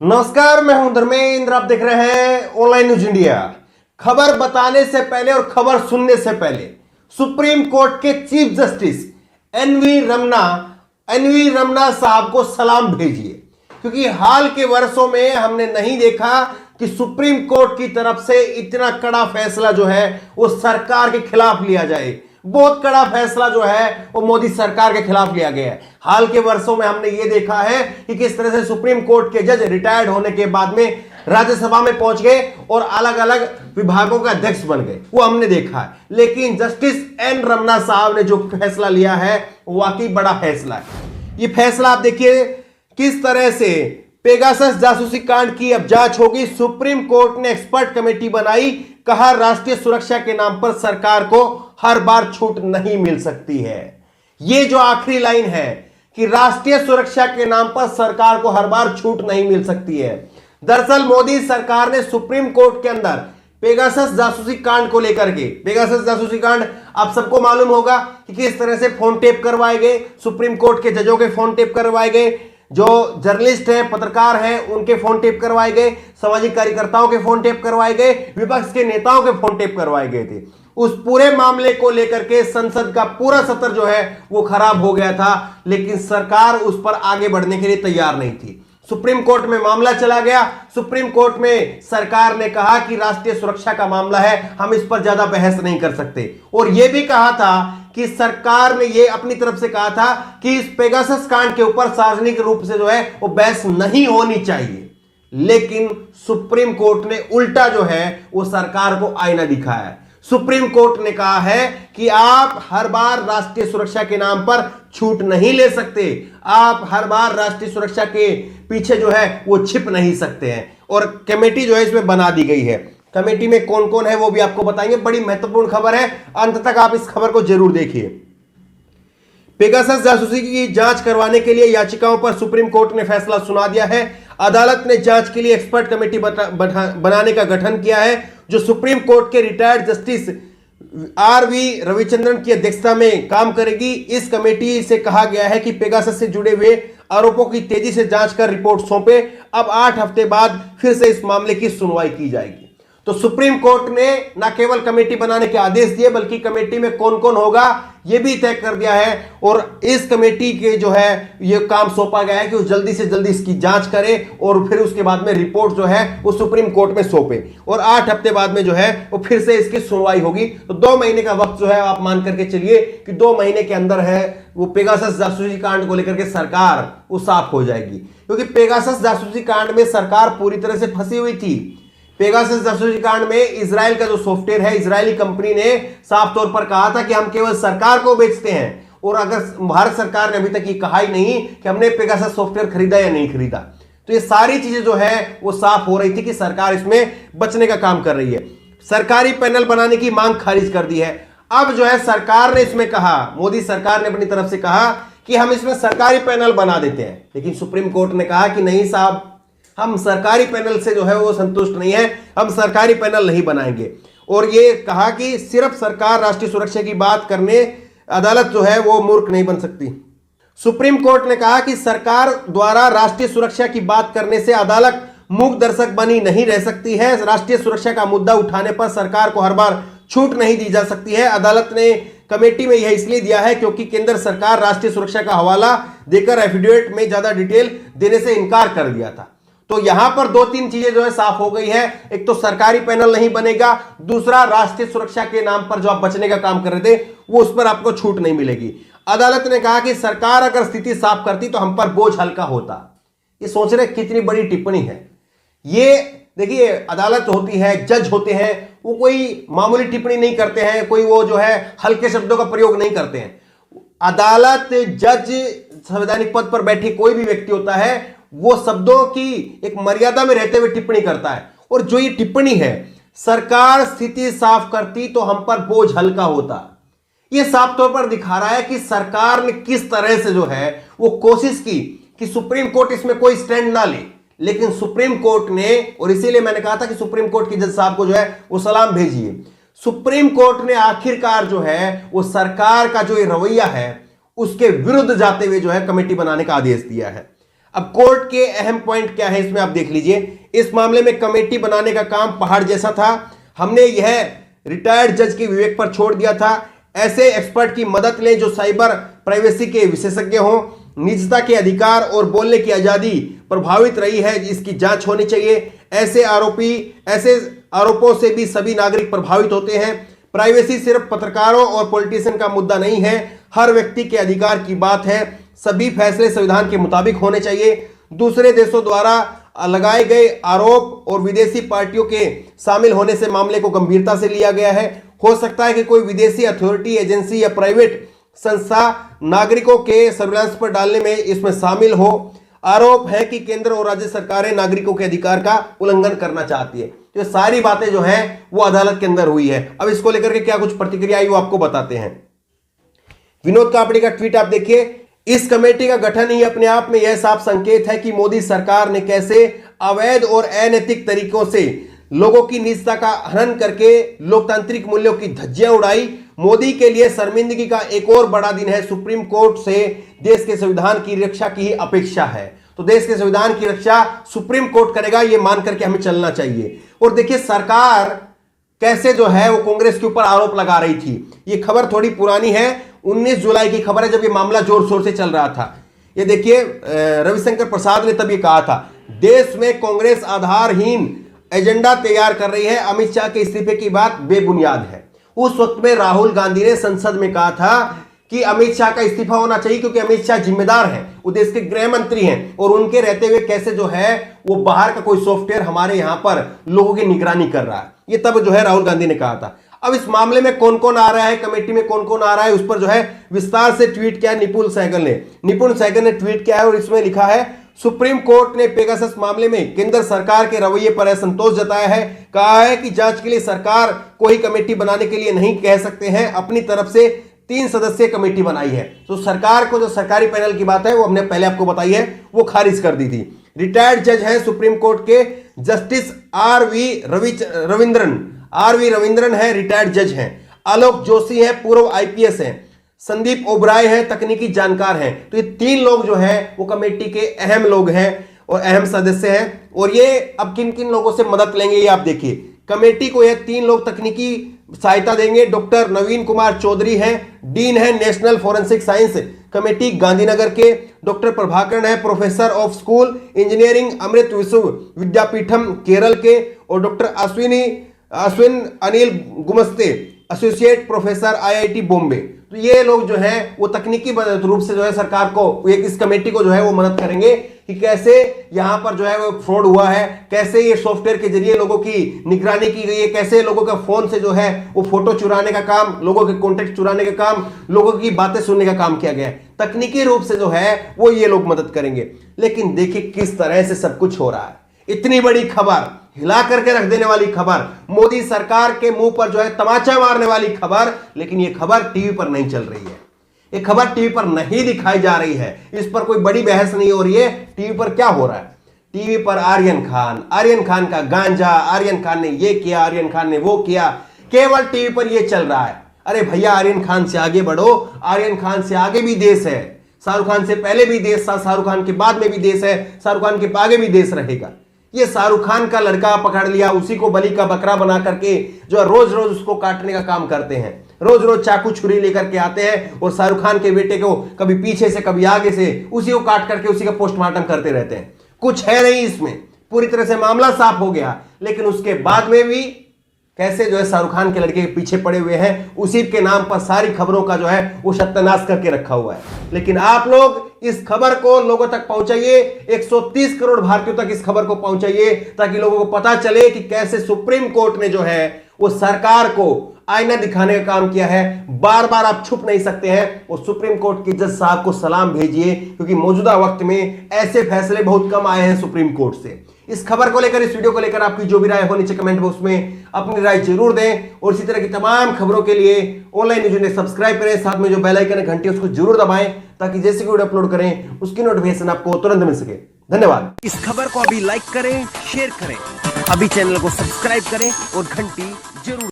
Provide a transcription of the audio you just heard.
नमस्कार, मैं हूं धर्मेंद्र। आप देख रहे हैं ऑनलाइन न्यूज इंडिया। खबर बताने से पहले और खबर सुनने से पहले सुप्रीम कोर्ट के चीफ जस्टिस एनवी रमना साहब को सलाम भेजिए, क्योंकि हाल के वर्षों में हमने नहीं देखा कि सुप्रीम कोर्ट की तरफ से इतना कड़ा फैसला जो है वो सरकार के खिलाफ लिया जाए। बहुत कड़ा फैसला जो है वो मोदी सरकार के खिलाफ लिया गया है। हाल के वर्षों में हमने ये देखा है कि किस तरह से सुप्रीम कोर्ट के जज रिटायर्ड होने के बाद में राज्यसभा में पहुंच गए और अलग अलग विभागों का अध्यक्ष बन गए, वो हमने देखा है। लेकिन जस्टिस एन रमना साहब ने जो फैसला लिया है वो वाकई बड़ा फैसला है। ये फैसला आप देखिए किस तरह से पेगासस जासूसी कांड की अब जांच होगी। सुप्रीम कोर्ट ने एक्सपर्ट कमेटी बनाई, कहा राष्ट्रीय सुरक्षा के नाम पर सरकार को हर बार छूट नहीं मिल सकती है। यह जो आखिरी लाइन है कि राष्ट्रीय सुरक्षा के नाम पर सरकार को हर बार छूट नहीं मिल सकती है। दरअसल मोदी सरकार ने सुप्रीम कोर्ट के अंदर पेगासस जासूसी कांड को लेकर के, पेगासस जासूसी कांड आप सबको मालूम होगा कि किस तरह से फोन टेप करवाए गए, सुप्रीम कोर्ट के जजों के फोन टेप करवाए गए, जो जर्नलिस्ट हैं, पत्रकार हैं, उनके फोन टेप करवाए गए, सामाजिक कार्यकर्ताओं के फोन टेप करवाए गए, विपक्ष के नेताओं के फोन टेप करवाए गए थे। उस पूरे मामले को लेकर के संसद का पूरा सत्र जो है वो खराब हो गया था, लेकिन सरकार उस पर आगे बढ़ने के लिए तैयार नहीं थी। सुप्रीम कोर्ट में मामला चला गया। सुप्रीम कोर्ट में सरकार ने कहा कि राष्ट्रीय सुरक्षा का मामला है, हम इस पर ज्यादा बहस नहीं कर सकते। और यह भी कहा था कि सरकार ने यह अपनी तरफ से कहा था कि इस पेगासस कांड के ऊपर सार्वजनिक रूप से जो है वो बहस नहीं होनी चाहिए। लेकिन सुप्रीम कोर्ट ने उल्टा जो है वो सरकार को आईना दिखाया है। सुप्रीम कोर्ट ने कहा है कि आप हर बार राष्ट्रीय सुरक्षा के नाम पर छूट नहीं ले सकते, आप हर बार राष्ट्रीय सुरक्षा के पीछे जो है वो छिप नहीं सकते हैं। और कमेटी जो है इसमें बना दी गई है। कमेटी में कौन कौन है वो भी आपको बताएंगे। बड़ी महत्वपूर्ण खबर है, अंत तक आप इस खबर को जरूर देखिए। पेगासस जासूसी की जांच करवाने के लिए याचिकाओं पर सुप्रीम कोर्ट ने फैसला सुना दिया है। अदालत ने जांच के लिए एक्सपर्ट कमेटी बनाने का गठन किया है, जो सुप्रीम कोर्ट के रिटायर्ड जस्टिस आर.वी. रविचंद्रन की अध्यक्षता में काम करेगी। इस कमेटी से कहा गया है कि पेगासस से जुड़े हुए आरोपों की तेजी से जांच कर रिपोर्ट सौंपे। अब 8 हफ्ते बाद फिर से इस मामले की सुनवाई की जाएगी। तो सुप्रीम कोर्ट ने न केवल कमेटी बनाने के आदेश दिए, बल्कि कमेटी में कौन कौन होगा यह भी तय कर दिया है। और इस कमेटी के जो है यह काम सौंपा गया है कि वो जल्दी से जल्दी इसकी जांच करे और फिर उसके बाद में रिपोर्ट जो है वो सुप्रीम कोर्ट में सौंपे। और 8 हफ्ते बाद में जो है वो फिर से इसकी सुनवाई होगी। तो 2 महीने का वक्त जो है आप मान करके चलिए कि 2 महीने के अंदर है वो पेगासस जासूसी कांड को लेकर के सरकार वो साफ हो जाएगी। क्योंकि पेगासस जासूसी कांड में सरकार पूरी तरह से फंसी हुई थी। पेगासस जासूसी कांड में इजराइल का जो सॉफ्टवेयर है, इजरायली कंपनी ने साफ तौर पर कहा था कि हम केवल सरकार को बेचते हैं। और अगर भारत सरकार ने अभी तक ये कहा ही नहीं कि हमने पेगासस सॉफ्टवेयर खरीदा या नहीं खरीदा, तो ये सारी चीजें जो है वो साफ हो रही थी कि सरकार इसमें बचने का काम कर रही है। सरकारी पैनल बनाने की मांग खारिज कर दी है। अब जो है सरकार ने इसमें कहा, मोदी सरकार ने अपनी तरफ से कहा कि हम इसमें सरकारी पैनल बना देते हैं। लेकिन सुप्रीम कोर्ट ने कहा कि नहीं साहब, हम सरकारी पैनल से जो है वो संतुष्ट नहीं है, हम सरकारी पैनल नहीं बनाएंगे। और ये कहा कि सिर्फ सरकार राष्ट्रीय सुरक्षा की बात करने अदालत जो है वो मूर्ख नहीं बन सकती। सुप्रीम कोर्ट ने कहा कि सरकार द्वारा राष्ट्रीय सुरक्षा की बात करने से अदालत मूक दर्शक बनी नहीं रह सकती है। राष्ट्रीय सुरक्षा का मुद्दा उठाने पर सरकार को हर बार छूट नहीं दी जा सकती है। अदालत ने कमेटी में यह इसलिए दिया है क्योंकि केंद्र सरकार राष्ट्रीय सुरक्षा का हवाला देकर एफिडेविट में ज्यादा डिटेल देने से इनकार कर दिया था। तो यहां पर 2-3 चीजें जो है साफ हो गई है। एक तो सरकारी पैनल नहीं बनेगा, दूसरा राष्ट्रीय सुरक्षा के नाम पर जो आप बचने का काम कर रहे थे वो उस पर आपको छूट नहीं मिलेगी। अदालत ने कहा कि सरकार अगर स्थिति साफ करती तो हम पर बोझ हल्का होता। ये सोच रहे कितनी बड़ी टिप्पणी है ये। देखिए, अदालत होती है, जज होते हैं, वो कोई मामूली टिप्पणी नहीं करते हैं, कोई वो जो है हल्के शब्दों का प्रयोग नहीं करते हैं। अदालत, जज, संवैधानिक पद पर बैठे कोई भी व्यक्ति होता है, वो शब्दों की एक मर्यादा में रहते हुए टिप्पणी करता है। और जो ये टिप्पणी है, सरकार स्थिति साफ करती तो हम पर बोझ हल्का होता, ये साफ तौर पर दिखा रहा है कि सरकार ने किस तरह से जो है वो कोशिश की कि सुप्रीम कोर्ट इसमें कोई स्टैंड ना ले। लेकिन सुप्रीम कोर्ट ने, और इसीलिए मैंने कहा था कि सुप्रीम कोर्ट के जज साहब को जो है वो सलाम भेजिए। सुप्रीम कोर्ट ने आखिरकार जो है वो सरकार का जो ये रवैया है उसके विरुद्ध जाते हुए जो है कमेटी बनाने का आदेश दिया है। अब कोर्ट के अहम पॉइंट क्या है इसमें आप देख लीजिए। इस मामले में कमेटी बनाने का काम पहाड़ जैसा था। हमने यह रिटायर्ड जज के विवेक पर छोड़ दिया था। ऐसे एक्सपर्ट की मदद लें जो साइबर प्राइवेसी के विशेषज्ञ हों। निजता के अधिकार और बोलने की आजादी प्रभावित रही है, इसकी जांच होनी चाहिए। ऐसे आरोपों से भी सभी नागरिक प्रभावित होते हैं। प्राइवेसी सिर्फ पत्रकारों और पॉलिटिशियन का मुद्दा नहीं है, हर व्यक्ति के अधिकार की बात है। सभी फैसले संविधान के मुताबिक होने चाहिए। दूसरे देशों द्वारा लगाए गए आरोप और विदेशी पार्टियों के शामिल होने से मामले को गंभीरता से लिया गया है। हो सकता है कि कोई विदेशी अथॉरिटी, एजेंसी या प्राइवेट संस्था नागरिकों के सर्विलांस पर डालने में इसमें शामिल हो। आरोप है कि केंद्र और राज्य सरकारें नागरिकों के अधिकार का उल्लंघन करना चाहती है। तो ये सारी बातें जो हैं वो अदालत के अंदर हुई है। अब इसको लेकर के क्या कुछ प्रतिक्रिया आई वो आपको बताते हैं। विनोद कापड़ी का ट्वीट आप देखिए। इस कमेटी का गठन ही अपने आप में यह साफ संकेत है कि मोदी सरकार ने कैसे अवैध और अनैतिक तरीकों से लोगों की निजता का हनन करके लोकतांत्रिक मूल्यों की धज्जियां उड़ाई। मोदी के लिए शर्मिंदगी का एक और बड़ा दिन है। सुप्रीम कोर्ट से देश के संविधान की रक्षा की ही अपेक्षा है। तो देश के संविधान की रक्षा सुप्रीम कोर्ट करेगा, यह मान करके हमें चलना चाहिए। और देखिए सरकार कैसे जो है वो कांग्रेस के ऊपर आरोप लगा रही थी। ये खबर थोड़ी पुरानी है, 19 जुलाई की खबर है, जब ये मामला जोर शोर से चल रहा था। ये देखिए रविशंकर प्रसाद ने तब ये कहा था, देश में कांग्रेस आधारहीन एजेंडा तैयार कर रही है, अमित शाह के इस्तीफे की बात बेबुनियाद है। उस वक्त में राहुल गांधी ने संसद में कहा था कि अमित शाह का इस्तीफा होना चाहिए, क्योंकि अमित शाह जिम्मेदार हैं, वो देश के गृह मंत्री हैं, और उनके रहते हुए कैसे जो है वो बाहर का कोई सॉफ्टवेयर हमारे यहां पर लोगों की निगरानी कर रहा है। ये तब जो है राहुल गांधी ने कहा था। अब इस मामले में कौन कौन आ रहा है, कमेटी में कौन कौन आ रहा है, उस पर जो है विस्तार से ट्वीट किया निपुण सहगल ने ट्वीट किया है और इसमें लिखा है, सुप्रीम कोर्ट ने पेगासस मामले में केंद्र सरकार के रवैये पर असंतोष जताया है। कहा है कि जांच के लिए सरकार को ही कमेटी बनाने के लिए नहीं कह सकते हैं, अपनी तरफ से 3 सदस्यीय कमेटी बनाई है। तो सरकार को जो सरकारी पैनल की बात है वो हमने पहले आपको बताई है, वो खारिज कर दी थी। रिटायर्ड जज हैं सुप्रीम कोर्ट के जस्टिस आर.वी. रविंद्रन है, रिटायर्ड जज हैं। आलोक जोशी है, पूर्व आईपीएस हैं। संदीप ओबराय है, तकनीकी जानकार हैं। तो ये 3 लोग जो हैं वो कमेटी के अहम लोग हैं और अहम सदस्य हैं। और ये अब किन किन लोगों से मदद लेंगे ये आप देखिए। कमेटी को ये 3 लोग तकनीकी सहायता देंगे। डॉक्टर नवीन कुमार चौधरी हैं, डीन है national forensic science committee Gandhinagar के। डॉक्टर प्रभाकरण है, प्रोफेसर ऑफ स्कूल इंजीनियरिंग अमृत विश्व विद्यापीठम केरल के। और doctor Ashwin Anil Gumaste, associate professor IIT Bombay. तो ये लोग जो हैं वो तकनीकी रूप से जो है सरकार को, इस कमेटी को जो है वो मदद करेंगे कि कैसे यहां पर जो है वो फ्रॉड हुआ है, कैसे ये सॉफ्टवेयर के जरिए लोगों की निगरानी की गई है, कैसे लोगों का फोन से जो है वो फोटो चुराने का काम, लोगों के कॉन्टेक्ट चुराने का काम, लोगों की बातें सुनने का काम किया गया है। तकनीकी रूप से जो है वो ये लोग मदद करेंगे। लेकिन देखिए किस तरह से सब कुछ हो रहा है। इतनी बड़ी खबर, हिला करके रख देने वाली खबर, मोदी सरकार के मुंह पर जो है तमाचा मारने वाली खबर, लेकिन ये खबर टीवी पर नहीं चल रही है। ये खबर टीवी पर नहीं दिखाई जा रही है, इस पर कोई बड़ी बहस नहीं हो रही है। टीवी पर क्या हो रहा है? टीवी पर आर्यन खान का गांजा, आर्यन खान ने ये किया, आर्यन खान ने वो किया, केवल टीवी पर ये चल रहा है। अरे भैया आर्यन खान से आगे बढ़ो, आर्यन खान से आगे भी देश है। शाहरुख खान से पहले भी देश था, शाहरुख खान के बाद में भी देश है, शाहरुख खान के आगे भी देश रहेगा। ये शाहरुख खान का लड़का पकड़ लिया, उसी को बलि का बकरा बना करके जो रोज रोज उसको काटने का काम करते हैं। रोज रोज चाकू छुरी लेकर के आते हैं और शाहरुख खान के बेटे को कभी पीछे से कभी आगे से उसी को काट करके उसी का पोस्टमार्टम करते रहते हैं। कुछ है नहीं इसमें, पूरी तरह से मामला साफ हो गया। लेकिन उसके बाद में भी कैसे जो है शाहरुख खान के लड़के के पीछे पड़े हुए हैं, उसी के नाम पर सारी खबरों का जो है वो सत्यानाश करके रखा हुआ है। लेकिन आप लोग इस खबर को लोगों तक पहुंचाइए, 130 करोड़ भारतीयों तक इस खबर को पहुंचाइए, ताकि लोगों को पता चले कि कैसे सुप्रीम कोर्ट ने जो है वो सरकार को आईना दिखाने का काम किया है। बार बार आप छुप नहीं सकते हैं। वो सुप्रीम कोर्ट के जज साहब को सलाम भेजिए, क्योंकि मौजूदा वक्त में ऐसे फैसले बहुत कम आए हैं सुप्रीम कोर्ट से। इस खबर को लेकर, इस वीडियो को लेकर आपकी जो भी राय हो नीचे कमेंट बॉक्स में अपनी राय जरूर दें। और इसी तरह की तमाम खबरों के लिए ऑनलाइन न्यूज़ ने सब्सक्राइब करें, साथ में जो बेल आइकन है घंटी उसको जरूर दबाएं, ताकि जैसे कि वीडियो अपलोड करें उसकी नोटिफिकेशन आपको तुरंत मिल सके। धन्यवाद। इस खबर को अभी लाइक करें, शेयर करें, अभी चैनल को सब्सक्राइब करें और घंटी जरूर